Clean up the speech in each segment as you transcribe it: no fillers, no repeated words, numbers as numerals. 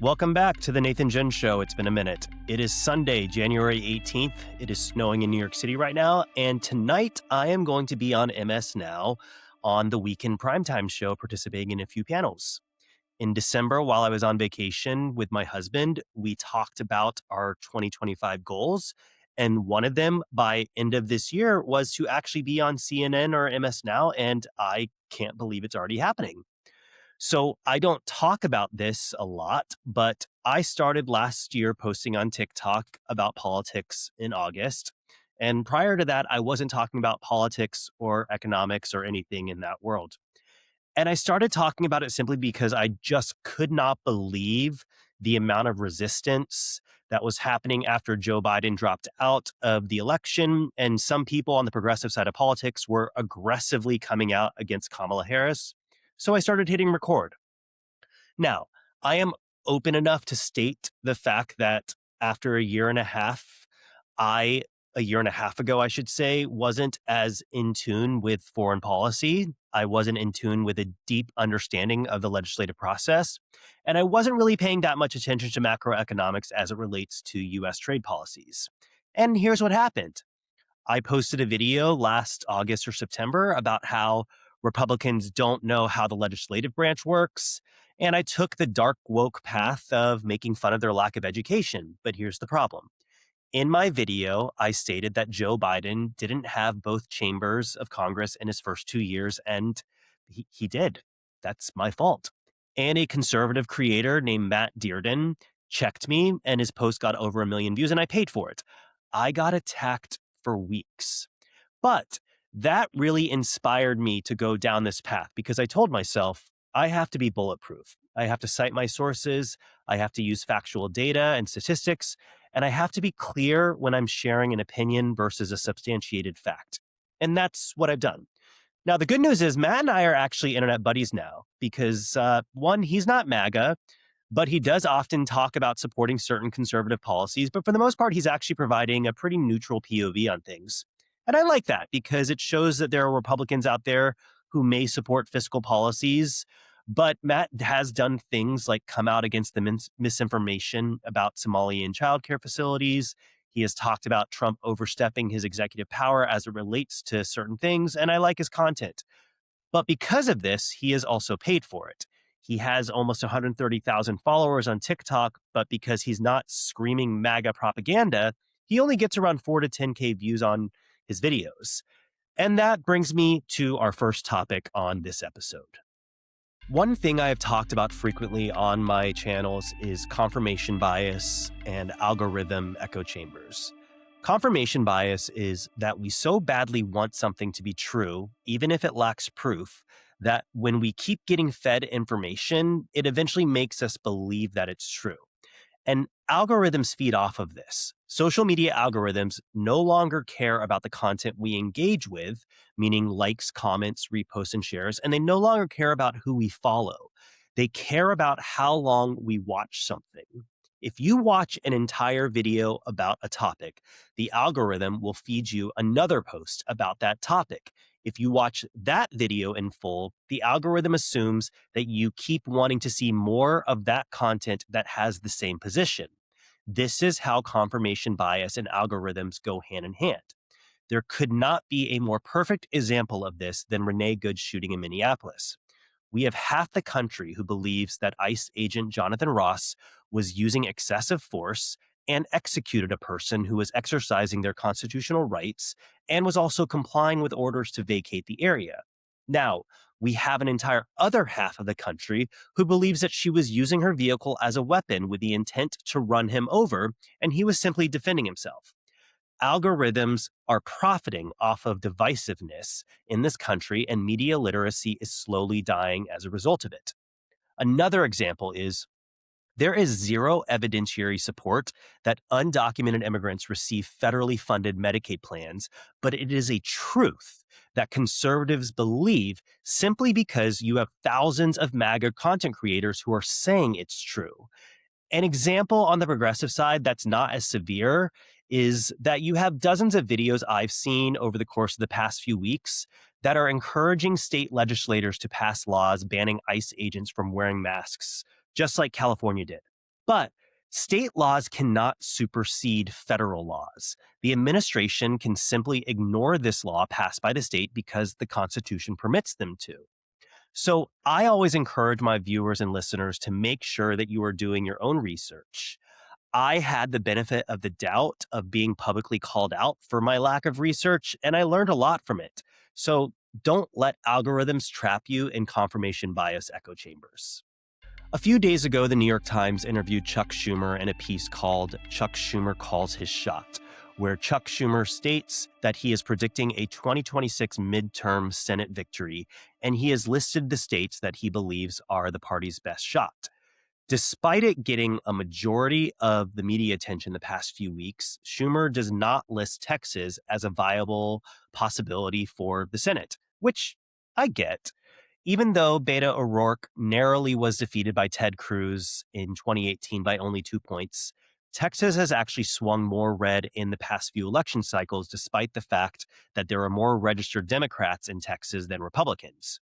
Welcome back to the Nathan Jen Show. It's been a minute. It is Sunday, January 18th. It is snowing in New York City right now. And tonight I am going to be on MS Now on the Weekend Primetime Show, participating in a few panels. In December, while I was on vacation with my husband, we talked about our 2025 goals. And one of them by end of this year was to actually be on CNN or MS Now. And I can't believe it's already happening. So I don't talk about this a lot, but I started last year posting on TikTok about politics in August. And prior to that, I wasn't talking about politics or economics or anything in that world. And I started talking about it simply because I just could not believe the amount of resistance that was happening after Joe Biden dropped out of the election. And some people on the progressive side of politics were aggressively coming out against Kamala Harris. So I started hitting record. Now, I am open enough to state the fact that after a year and a half ago, I should say, wasn't as in tune with foreign policy. I wasn't in tune with a deep understanding of the legislative process. And I wasn't really paying that much attention to macroeconomics as it relates to U.S. trade policies. And here's what happened. I posted a video last August or September about how Republicans don't know how the legislative branch works. And I took the dark woke path of making fun of their lack of education. But here's the problem. In my video, I stated that Joe Biden didn't have both chambers of Congress in his first 2 years, and he did. That's my fault. And a conservative creator named Matt Dearden checked me, and his post got over 1 million views, and I paid for it. I got attacked for weeks. But that really inspired me to go down this path because I told myself, I have to be bulletproof. I have to cite my sources. I have to use factual data and statistics. And I have to be clear when I'm sharing an opinion versus a substantiated fact. And that's what I've done. Now, the good news is Matt and I are actually internet buddies now because one, he's not MAGA, but he does often talk about supporting certain conservative policies. But for the most part, he's actually providing a pretty neutral POV on things. And I like that because it shows that there are Republicans out there who may support fiscal policies. But Matt has done things like come out against the misinformation about Somalian childcare facilities. He has talked about Trump overstepping his executive power as it relates to certain things. And I like his content. But because of this, he is also paid for it. He has almost 130,000 followers on TikTok, but because he's not screaming MAGA propaganda, he only gets around 4 to 10K views on his videos. And that brings me to our first topic on this episode. One thing I have talked about frequently on my channels is confirmation bias and algorithm echo chambers. Confirmation bias is that we so badly want something to be true, even if it lacks proof, that when we keep getting fed information, it eventually makes us believe that it's true. And algorithms feed off of this. Social media algorithms no longer care about the content we engage with, meaning likes, comments, reposts, and shares, and they no longer care about who we follow. They care about how long we watch something. If you watch an entire video about a topic, the algorithm will feed you another post about that topic. If you watch that video in full, the algorithm assumes that you keep wanting to see more of that content that has the same position. This is how confirmation bias and algorithms go hand in hand. There could not be a more perfect example of this than Renee Good's shooting in Minneapolis. We have half the country who believes that ICE agent Jonathan Ross was using excessive force and executed a person who was exercising their constitutional rights and was also complying with orders to vacate the area. Now, we have an entire other half of the country who believes that she was using her vehicle as a weapon with the intent to run him over, and he was simply defending himself. Algorithms are profiting off of divisiveness in this country, and media literacy is slowly dying as a result of it. Another example is there is zero evidentiary support that undocumented immigrants receive federally funded Medicaid plans, but it is a truth that conservatives believe simply because you have thousands of MAGA content creators who are saying it's true. An example on the progressive side that's not as severe is that you have dozens of videos I've seen over the course of the past few weeks that are encouraging state legislators to pass laws banning ICE agents from wearing masks, just like California did. But state laws cannot supersede federal laws. The administration can simply ignore this law passed by the state because the Constitution permits them to. So I always encourage my viewers and listeners to make sure that you are doing your own research. I had the benefit of the doubt of being publicly called out for my lack of research, and I learned a lot from it. So don't let algorithms trap you in confirmation bias echo chambers. A few days ago, the New York Times interviewed Chuck Schumer in a piece called Chuck Schumer Calls His Shot, where Chuck Schumer states that he is predicting a 2026 midterm Senate victory, and he has listed the states that he believes are the party's best shot. Despite it getting a majority of the media attention the past few weeks, Schumer does not list Texas as a viable possibility for the Senate, which I get. Even though Beto O'Rourke narrowly was defeated by Ted Cruz in 2018 by only 2 points, Texas has actually swung more red in the past few election cycles, despite the fact that there are more registered Democrats in Texas than Republicans.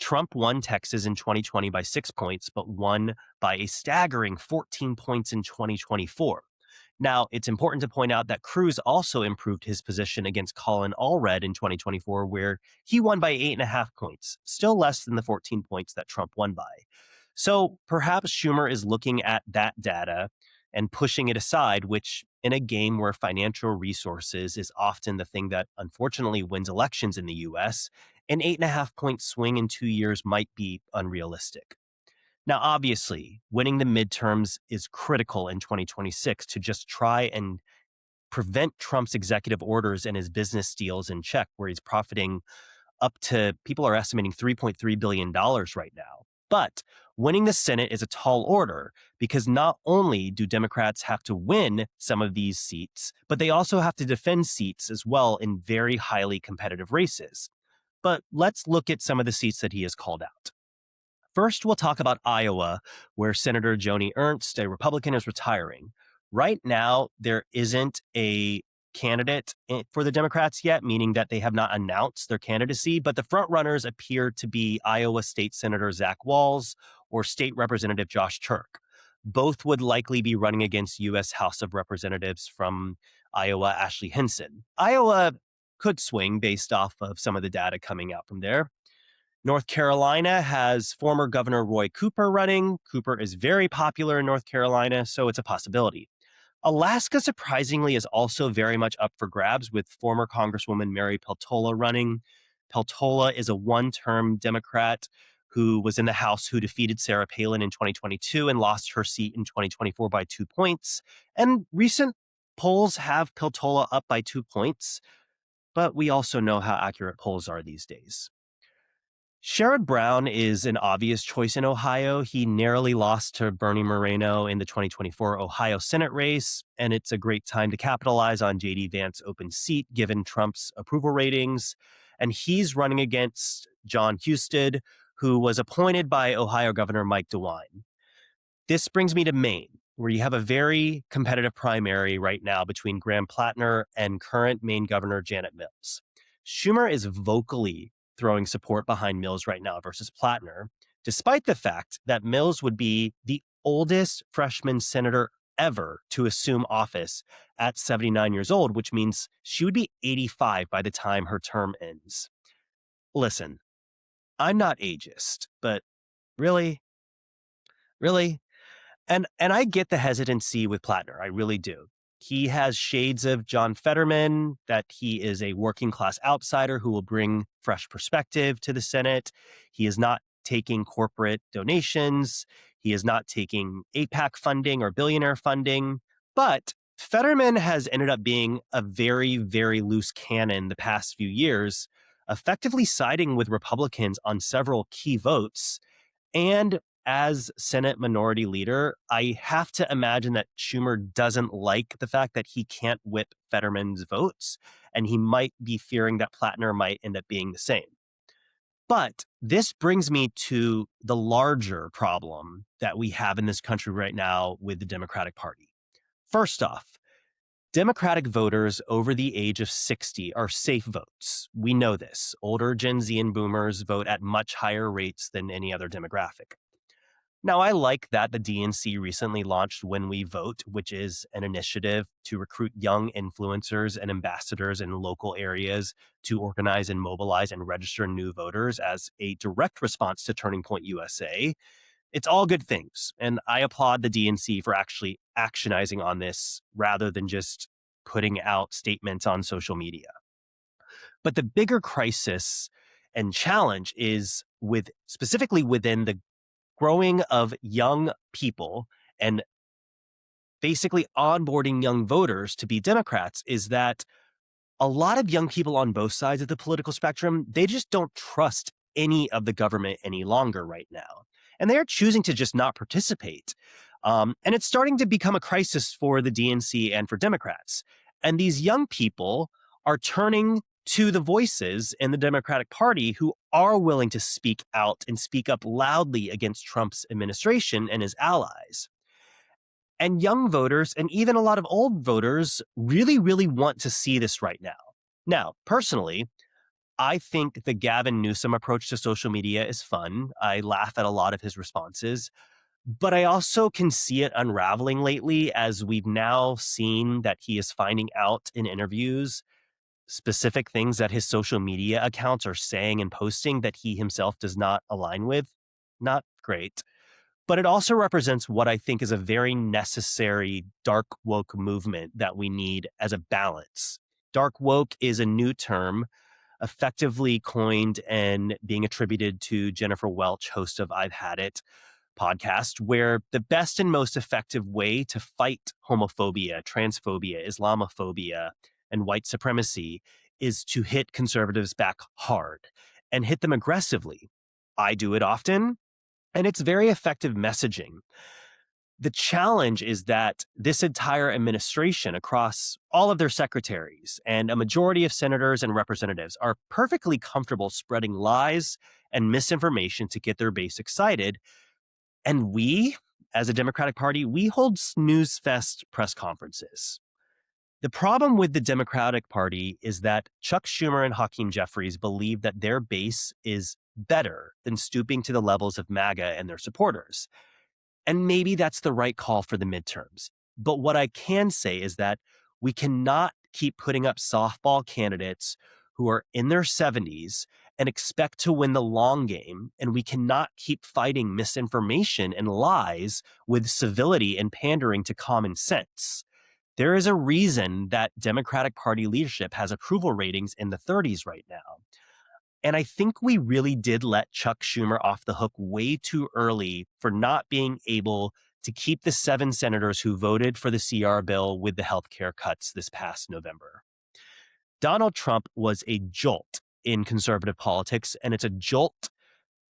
Trump won Texas in 2020 by 6 points, but won by a staggering 14 points in 2024. Now, it's important to point out that Cruz also improved his position against Colin Allred in 2024, where he won by 8.5 points, still less than the 14 points that Trump won by. So perhaps Schumer is looking at that data and pushing it aside, which in a game where financial resources is often the thing that unfortunately wins elections in the US, an 8.5 point swing in 2 years might be unrealistic. Now, obviously, winning the midterms is critical in 2026 to just try and prevent Trump's executive orders and his business deals in check, where he's profiting up to, people are estimating $3.3 billion right now. But winning the Senate is a tall order because not only do Democrats have to win some of these seats, but they also have to defend seats as well in very highly competitive races. But let's look at some of the seats that he has called out. First, we'll talk about Iowa, where Senator Joni Ernst, a Republican, is retiring. Right now, there isn't a candidate for the Democrats yet, meaning that they have not announced their candidacy, but the frontrunners appear to be Iowa State Senator Zach Walz or State Representative Josh Turk. Both would likely be running against U.S. House of Representatives from Iowa, Ashley Hinson. Iowa could swing based off of some of the data coming out from there. North Carolina has former Governor Roy Cooper running. Cooper is very popular in North Carolina, so it's a possibility. Alaska, surprisingly, is also very much up for grabs with former Congresswoman Mary Peltola running. Peltola is a one-term Democrat who was in the House who defeated Sarah Palin in 2022 and lost her seat in 2024 by 2 points. And recent polls have Peltola up by 2 points, but we also know how accurate polls are these days. Sherrod Brown is an obvious choice in Ohio. He narrowly lost to Bernie Moreno in the 2024 Ohio Senate race, and it's a great time to capitalize on J.D. Vance's open seat given Trump's approval ratings. And he's running against John Husted, who was appointed by Ohio Governor Mike DeWine. This brings me to Maine, where you have a very competitive primary right now between Graham Plattner and current Maine Governor Janet Mills. Schumer is vocally throwing support behind Mills right now versus Plattner, despite the fact that Mills would be the oldest freshman senator ever to assume office at 79 years old, which means she would be 85 by the time her term ends. Listen, I'm not ageist, but really? Really? And I get the hesitancy with Plattner. I really do. He has shades of John Fetterman, that he is a working class outsider who will bring fresh perspective to the Senate. He is not taking corporate donations. He is not taking APAC funding or billionaire funding. But Fetterman has ended up being a very, very loose cannon the past few years, effectively siding with Republicans on several key votes. And as Senate Minority Leader, I have to imagine that Schumer doesn't like the fact that he can't whip Fetterman's votes, and he might be fearing that Plattner might end up being the same. But this brings me to the larger problem that we have in this country right now with the Democratic Party. First off, Democratic voters over the age of 60 are safe votes. We know this. Older Gen Z and boomers vote at much higher rates than any other demographic. Now, I like that the DNC recently launched When We Vote, which is an initiative to recruit young influencers and ambassadors in local areas to organize and mobilize and register new voters as a direct response to Turning Point USA. It's all good things, and I applaud the DNC for actually actionizing on this rather than just putting out statements on social media. But the bigger crisis and challenge is specifically within the growing of young people and basically onboarding young voters to be Democrats is that a lot of young people on both sides of the political spectrum, they just don't trust any of the government any longer right now. And they're choosing to just not participate. And it's starting to become a crisis for the DNC and for Democrats. And these young people are turning to the voices in the Democratic Party who are willing to speak out and speak up loudly against Trump's administration and his allies. And young voters and even a lot of old voters really, really want to see this right now. Now, personally, I think the Gavin Newsom approach to social media is fun. I laugh at a lot of his responses, but I also can see it unraveling lately as we've now seen that he is finding out in interviews specific things that his social media accounts are saying and posting that he himself does not align with. Not great. But it also represents what I think is a very necessary dark woke movement that we need as a balance. Dark woke is a new term effectively coined and being attributed to Jennifer Welch, host of I've Had It podcast, where the best and most effective way to fight homophobia, transphobia, Islamophobia, and white supremacy is to hit conservatives back hard and hit them aggressively. I do it often, and it's very effective messaging. The challenge is that this entire administration, across all of their secretaries and a majority of senators and representatives, are perfectly comfortable spreading lies and misinformation to get their base excited. And we, as a Democratic Party, we hold snooze fest press conferences. The problem with the Democratic Party is that Chuck Schumer and Hakeem Jeffries believe that their base is better than stooping to the levels of MAGA and their supporters. And maybe that's the right call for the midterms. But what I can say is that we cannot keep putting up softball candidates who are in their 70s and expect to win the long game. And we cannot keep fighting misinformation and lies with civility and pandering to common sense. There is a reason that Democratic Party leadership has approval ratings in the 30s right now. And I think we really did let Chuck Schumer off the hook way too early for not being able to keep the 7 senators who voted for the CR bill with the healthcare cuts this past November. Donald Trump was a jolt in conservative politics, and it's a jolt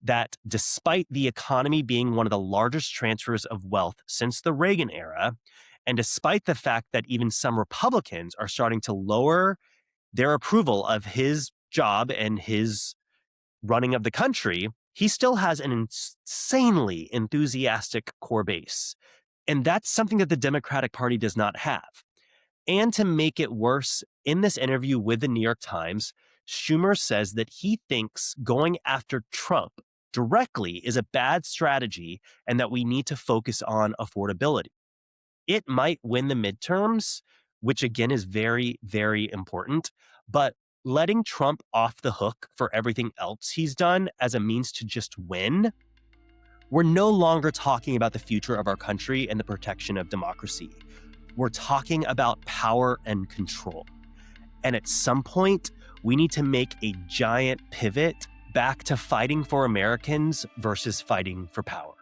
that, despite the economy being one of the largest transfers of wealth since the Reagan era, and despite the fact that even some Republicans are starting to lower their approval of his job and his running of the country, he still has an insanely enthusiastic core base. And that's something that the Democratic Party does not have. And to make it worse, in this interview with the New York Times, Schumer says that he thinks going after Trump directly is a bad strategy and that we need to focus on affordability. It might win the midterms, which again is very, very important, but letting Trump off the hook for everything else he's done as a means to just win, we're no longer talking about the future of our country and the protection of democracy. We're talking about power and control. And at some point, we need to make a giant pivot back to fighting for Americans versus fighting for power.